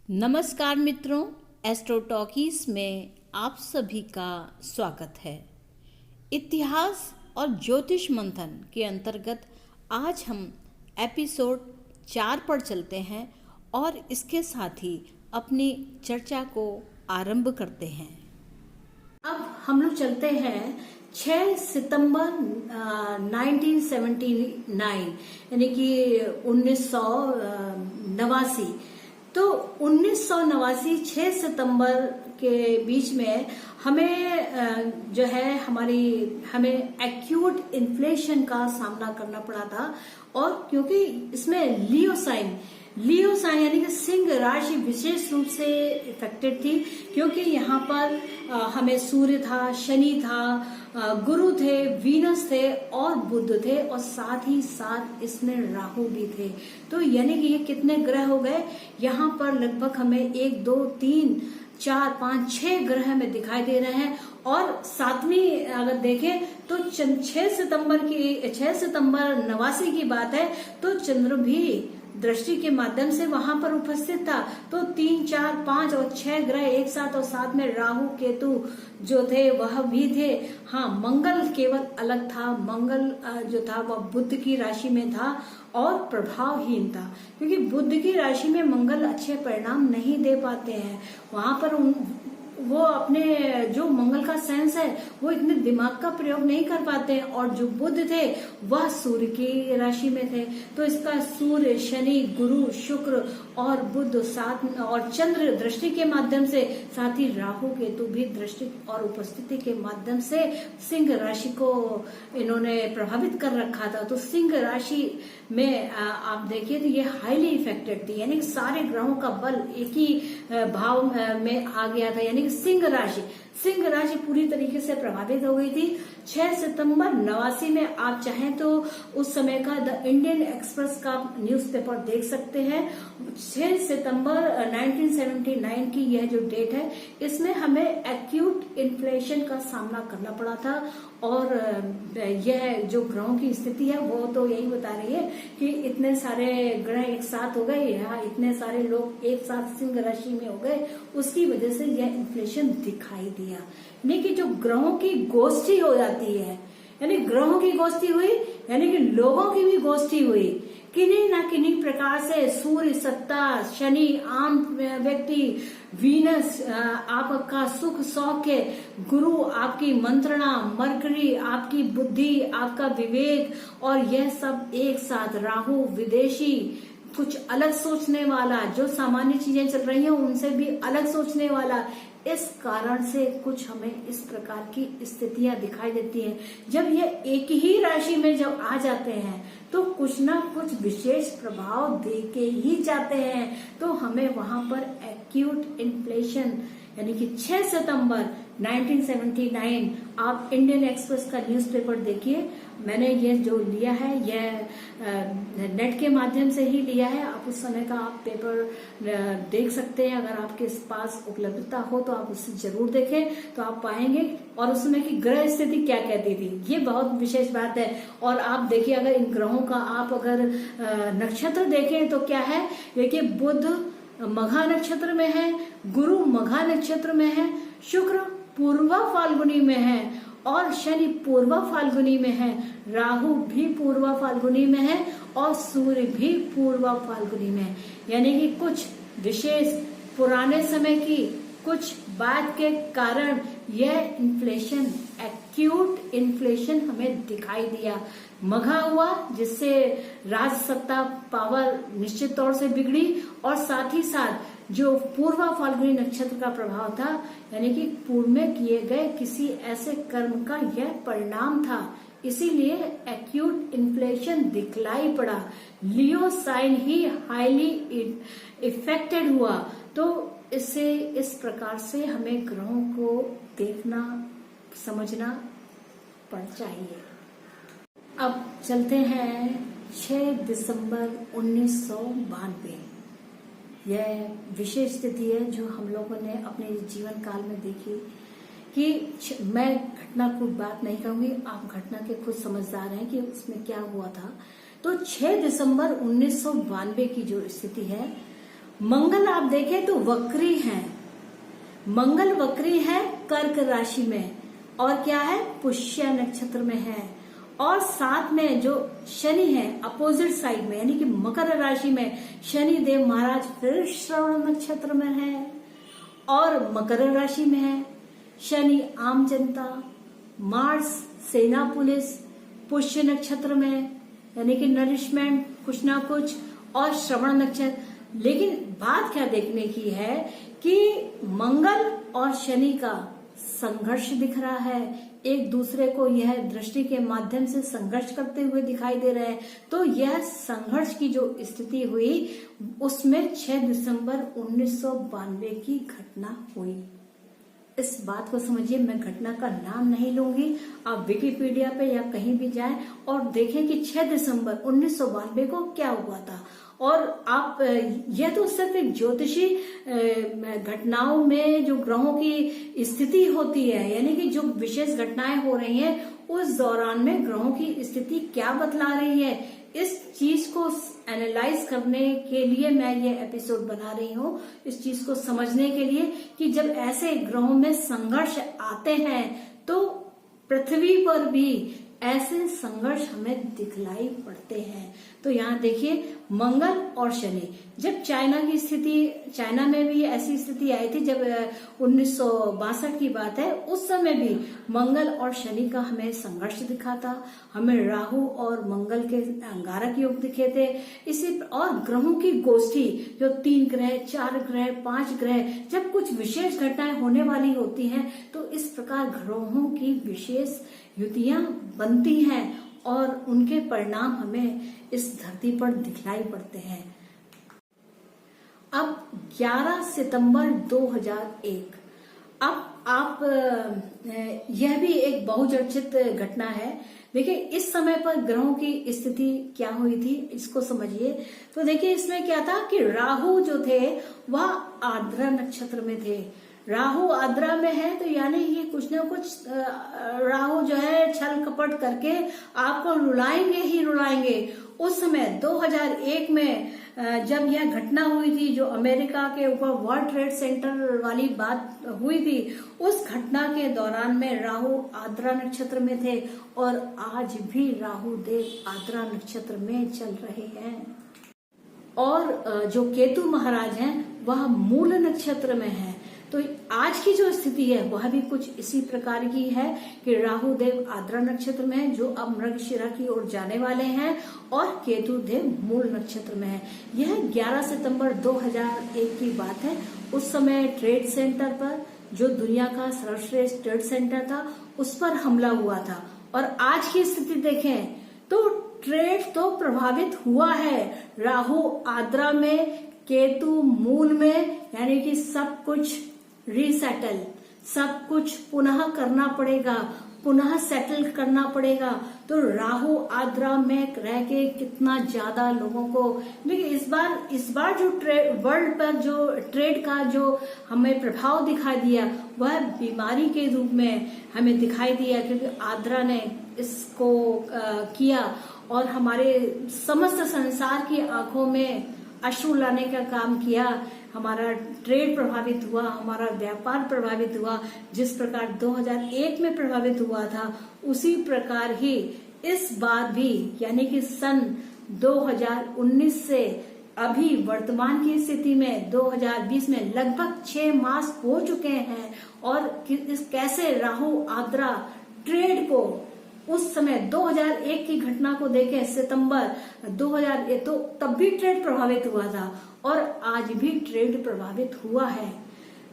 नमस्कार मित्रों, astro talkies में आप सभी का स्वागत है। इतिहास और ज्योतिष मंथन के अंतर्गत आज हम एपिसोड 4 पर चलते हैं और इसके साथ ही अपनी चर्चा को आरंभ करते हैं। अब हम लोग चलते हैं 6 सितंबर 1979 यानी कि 1989। तो 1989 6 सितंबर के बीच में हमें जो है हमें एक्यूट इन्फ्लेशन का सामना करना पड़ा था। और क्योंकि इसमें लियो साइन यानी कि सिंह राशि विशेष रूप से इफेक्टेड थी, क्योंकि यहाँ पर हमें सूर्य था, शनि था, गुरु थे, वीनस थे और बुध थे और साथ ही साथ इसमें राहु भी थे। तो यानी कि ये कितने ग्रह हो गए यहाँ पर? लगभग हमें 1 2 3 4 5 6 ग्रह में दिखाई दे रहे हैं। और सातवीं अगर देखें तो 6 सितंबर 89 की बात है, तो चंद्र भी दृष्टि के माध्यम से वहां पर उपस्थित था। तो 3 4 5 और 6 ग्रह एक साथ, और साथ में राहु केतु जो थे वह भी थे। हाँ, मंगल केवल अलग था। मंगल जो था वह बुध की राशि में था और प्रभावहीन था, क्योंकि बुध की राशि में मंगल अच्छे परिणाम नहीं दे पाते हैं। वहां पर वो अपने जो मंगल का सेंस है वो इतने दिमाग का प्रयोग नहीं कर पाते हैं। और जो बुध थे वह सूर्य की राशि में थे। तो इसका सूर्य, शनि, गुरु, शुक्र और बुध साथ और चंद्र दृष्टि के माध्यम से, साथ ही राहु केतु भी दृष्टि और उपस्थिति के माध्यम से सिंह राशि को इन्होंने प्रभावित कर रखा था। तो सिंह राशि में आप देखिए तो ये हाईली इफेक्टेड थी, यानी कि सारे ग्रहों का बल एक ही भाव में आ गया था। यानी कि सिंह राशि पूरी तरीके से प्रभावित हो गई थी। 6 सितंबर 89 में आप चाहें तो उस समय का द इंडियन एक्सप्रेस का न्यूज़पेपर देख सकते हैं। 6 सितंबर 1979 की यह जो डेट है, इसमें हमें एक्यूट इन्फ्लेशन का सामना करना पड़ा था। और यह जो ग्रहों की स्थिति है वो तो यही बता रही है कि इतने सारे ग्रह एक साथ हो गए, यहाँ इतने सारे लोग एक साथ सिंह राशि में हो गए, उसकी वजह से यह इन्फ्लेशन दिखाई दिया। यानी कि जो ग्रहों की गोष्ठी हो जाती है, यानी ग्रहों की गोष्ठी हुई, यानी कि लोगों की भी गोष्ठी हुई। किन्हीं ना किन्हीं प्रकार से सूर्य सत्ता, शनि आम व्यक्ति, वीनस आपका सुख सौख्य, गुरु आपकी मंत्रणा, मरकरी आपकी बुद्धि, आपका विवेक, और यह सब एक साथ, राहु विदेशी, कुछ अलग सोचने वाला, जो सामान्य चीजें चल रही हैं उनसे भी अलग सोचने वाला। इस कारण से कुछ हमें इस प्रकार की स्थितियां दिखाई देती हैं। जब ये एक ही राशि में जब आ जाते हैं तो कुछ ना कुछ विशेष प्रभाव दे के ही जाते हैं। तो हमें वहां पर एक्यूट इन्फ्लेशन, यानी कि 6 सितंबर 1979 आप इंडियन एक्सप्रेस का न्यूज़पेपर देखिए। मैंने ये जो लिया है यह नेट के माध्यम से ही लिया है। आप उस समय का आप पेपर देख सकते हैं। अगर आपके पास उपलब्धता हो तो आप उससे जरूर देखें, तो आप पाएंगे। और उस समय की ग्रह स्थिति क्या कहती थी, ये बहुत विशेष बात है। और आप देखिए, अगर इन ग्रहों का आप अगर नक्षत्र देखें तो क्या है, देखिए बुध मघा नक्षत्र में है, गुरु मघा नक्षत्र में है, शुक्र पूर्वा फाल्गुनी में है और शनि पूर्वा फाल्गुनी में है, राहु भी पूर्वा फाल्गुनी में है और सूर्य भी पूर्वा फाल्गुनी में है। यानी कि कुछ विशेष पुराने समय की कुछ बात के कारण यह इन्फ्लेशन, एक्यूट इन्फ्लेशन हमें दिखाई दिया। मघा हुआ, जिससे राज सत्ता पावर निश्चित तौर से बिगड़ी, और साथ ही साथ जो पूर्वा फाल्गुनी नक्षत्र का प्रभाव था, यानी कि पूर्व में किए गए किसी ऐसे कर्म का यह परिणाम था। इसीलिए एक्यूट इन्फ्लेशन दिखलाई पड़ा। लियो साइन ही हाईली इफेक्टेड हुआ। तो इससे इस प्रकार से हमें ग्रहों को देखना समझना पड़ चाहिए। अब चलते हैं 6 दिसंबर 1992। यह विशेष स्थिति है जो हम लोगों ने अपने जीवन काल में देखी। कि मैं घटना को बात नहीं कहूंगी, आप घटना के खुद समझदार हैं कि उसमें क्या हुआ था। तो 6 दिसंबर 1992 की जो स्थिति है मंगल आप देखें तो वक्री है, मंगल वक्री है कर्क राशि में, और क्या है, पुष्य नक्षत्र में है। और साथ में जो शनि है अपोजिट साइड में, यानी कि मकर राशि में शनि देव महाराज फिर श्रवण नक्षत्र में है और मकर राशि में है। शनि आम जनता, मार्स सेना पुलिस, पुष्य नक्षत्र में यानी कि नरिशमेंट कुछ ना कुछ, और श्रवण नक्षत्र। लेकिन बात क्या देखने की है कि मंगल और शनि का संघर्ष दिख रहा है, एक दूसरे को यह दृष्टि के माध्यम से संघर्ष करते हुए दिखाई दे रहे हैं। तो यह संघर्ष की जो स्थिति हुई उसमें 6 दिसंबर 1992 की घटना हुई। इस बात को समझिए, मैं घटना का नाम नहीं लूंगी, आप विकिपीडिया पे या कहीं भी जाएं और देखें कि 6 दिसंबर 1992 को क्या हुआ था। और आप यह तो सिर्फ एक ज्योतिषी घटनाओं में जो ग्रहों की स्थिति होती है, यानी कि जो विशेष घटनाएं हो रही हैं उस दौरान में ग्रहों की स्थिति क्या बतला रही है, इस चीज को एनालाइज करने के लिए मैं ये एपिसोड बना रही हूँ, इस चीज को समझने के लिए कि जब ऐसे ग्रहों में संघर्ष आते हैं तो पृथ्वी पर भी ऐसे संघर्ष हमें दिखलाई पड़ते हैं। तो यहाँ देखिए मंगल और शनि, जब चाइना में भी ऐसी स्थिति आई थी, जब 1962 की बात है, उस समय भी मंगल और शनि का हमें संघर्ष दिखा था। हमें राहु और मंगल के अंगारक योग दिखे थे। इसी और ग्रहों की गोष्ठी, जो 3 ग्रह 4 ग्रह 5 ग्रह, जब कुछ विशेष घटनाएं होने वाली होती हैं तो इस प्रकार ग्रहों की विशेष युतियां बनती हैं और उनके परिणाम हमें इस धरती पर दिखलाई पड़ते हैं। अब 11 सितंबर 2001, अब आप यह भी एक बहुचर्चित घटना है। देखिए इस समय पर ग्रहों की स्थिति क्या हुई थी इसको समझिए। तो देखिए इसमें क्या था कि राहु जो थे वह आर्द्रा नक्षत्र में थे। राहु आद्रा में है तो यानी ये कुछ ना कुछ राहु जो है छल कपट करके आपको रुलाएंगे ही रुलाएंगे। उस समय 2001 में जब यह घटना हुई थी, जो अमेरिका के ऊपर वर्ल्ड ट्रेड सेंटर वाली बात हुई थी, उस घटना के दौरान में राहु आद्रा नक्षत्र में थे और आज भी राहु देव आद्रा नक्षत्र में चल रहे हैं। और जो केतु महाराज हैं वह मूल नक्षत्र में है। तो आज की जो स्थिति है वह भी कुछ इसी प्रकार की है कि राहु देव आद्रा नक्षत्र में है, जो अब मृगशिरा की ओर जाने वाले हैं, और केतु देव मूल नक्षत्र में है। यह 11 सितंबर 2001 की बात है। उस समय ट्रेड सेंटर पर, जो दुनिया का सर्वश्रेष्ठ ट्रेड सेंटर था, उस पर हमला हुआ था। और आज की स्थिति देखें तो ट्रेड तो प्रभावित हुआ है, राहु आद्रा में, केतु मूल में, यानी कि सब कुछ रीसेटल, सब कुछ पुनः करना पड़ेगा, पुनः सेटल करना पड़ेगा। तो राहु आद्रा में रह के कितना ज्यादा लोगों को, लेकिन इस बार जो वर्ल्ड पर जो ट्रेड का जो हमें प्रभाव दिखाई दिया वह बीमारी के रूप में हमें दिखाई दिया, क्योंकि आद्रा ने इसको किया और हमारे समस्त संसार की आंखों में अश्रु लाने का काम किया। हमारा ट्रेड प्रभावित हुआ, हमारा व्यापार प्रभावित हुआ। जिस प्रकार 2001 में प्रभावित हुआ था उसी प्रकार ही इस बार भी, यानी कि सन 2019 से अभी वर्तमान की स्थिति में 2020 में लगभग 6 मास हो चुके हैं। और कैसे राहु आद्रा ट्रेड को, उस समय 2001 की घटना को देखें, सितंबर 2001, तो तब भी ट्रेड प्रभावित हुआ था और आज भी ट्रेड प्रभावित हुआ है।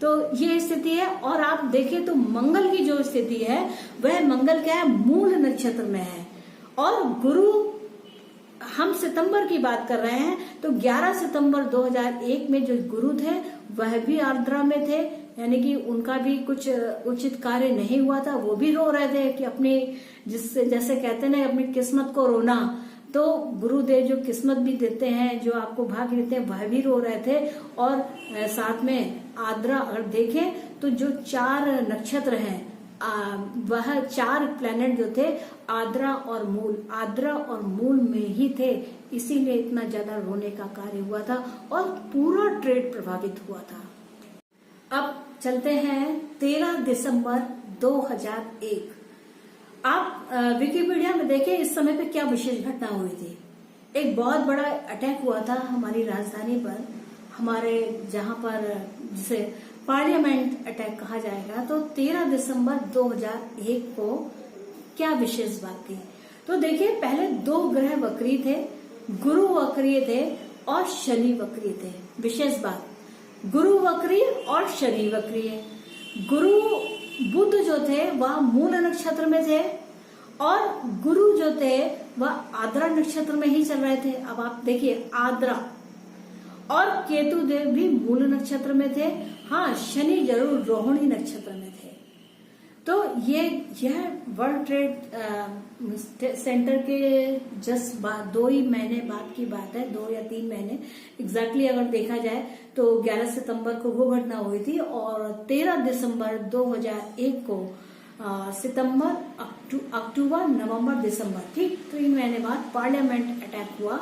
तो ये स्थिति है। और आप देखें तो मंगल की जो स्थिति है वह मंगल क्या है, मूल नक्षत्र में है। और गुरु, हम सितंबर की बात कर रहे हैं तो 11 सितंबर 2001 में जो गुरु थे वह भी आर्द्रा में थे, यानी कि उनका भी कुछ उचित कार्य नहीं हुआ था। वो भी रो रहे थे कि अपनी, जिससे जैसे कहते हैं अपनी किस्मत को रोना, तो गुरुदेव जो किस्मत भी देते हैं, जो आपको भाग्य देते हैं, वह भी रो रहे थे। और साथ में आद्रा अगर देखें तो जो 4 नक्षत्र हैं, वह 4 प्लैनेट जो थे आद्रा और मूल में ही थे, इसीलिए इतना ज्यादा रोने का कार्य हुआ था और पूरा ट्रेड प्रभावित हुआ था। अब चलते हैं 13 दिसंबर 2001। आप विकिपीडिया में देखें इस समय पे क्या विशेष घटना हुई थी। एक बहुत बड़ा अटैक हुआ था हमारी राजधानी पर, हमारे जहां पर जिसे पार्लियामेंट अटैक कहा जाएगा। तो 13 दिसंबर 2001 को क्या विशेष बात थी, तो देखिए पहले 2 ग्रह वक्री थे, गुरु वक्रीय थे और शनि वक्रीय थे। विशेष बात, गुरु वक्रीय और शनि वक्रीय। गुरु बुध जो थे वह मूल नक्षत्र में थे और गुरु जो थे वह आद्रा नक्षत्र में ही चल रहे थे। अब आप देखिए आद्रा, और केतु देव भी मूल नक्षत्र में थे। हाँ, शनि जरूर रोहिणी नक्षत्र में थे। तो यह वर्ल्ड ट्रेड सेंटर के जस्ट 2 ही महीने बाद की बात है, 2 या 3 महीने एग्जैक्टली अगर देखा जाए तो 11 सितंबर को वो घटना हुई थी और 13 दिसंबर 2001 को सितंबर, अक्टूबर, नवंबर, दिसंबर, ठीक 3 महीने बाद पार्लियामेंट अटैक हुआ।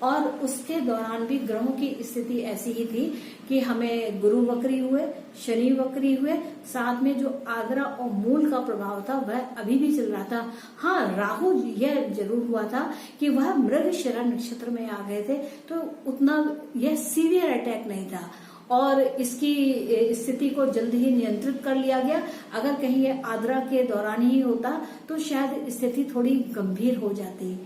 और उसके दौरान भी ग्रहों की स्थिति ऐसी ही थी कि हमें गुरु वक्री हुए, शनि वक्री हुए, साथ में जो आद्रा और मूल का प्रभाव था वह अभी भी चल रहा था। हाँ, राहु यह जरूर हुआ था कि वह मृगशिरा नक्षत्र में आ गए थे, तो उतना यह सीवियर अटैक नहीं था और इसकी स्थिति को जल्द ही नियंत्रित कर लिया गया। अगर कहीं ये आद्रा के दौरान ही होता तो शायद स्थिति थोड़ी गंभीर हो जाती।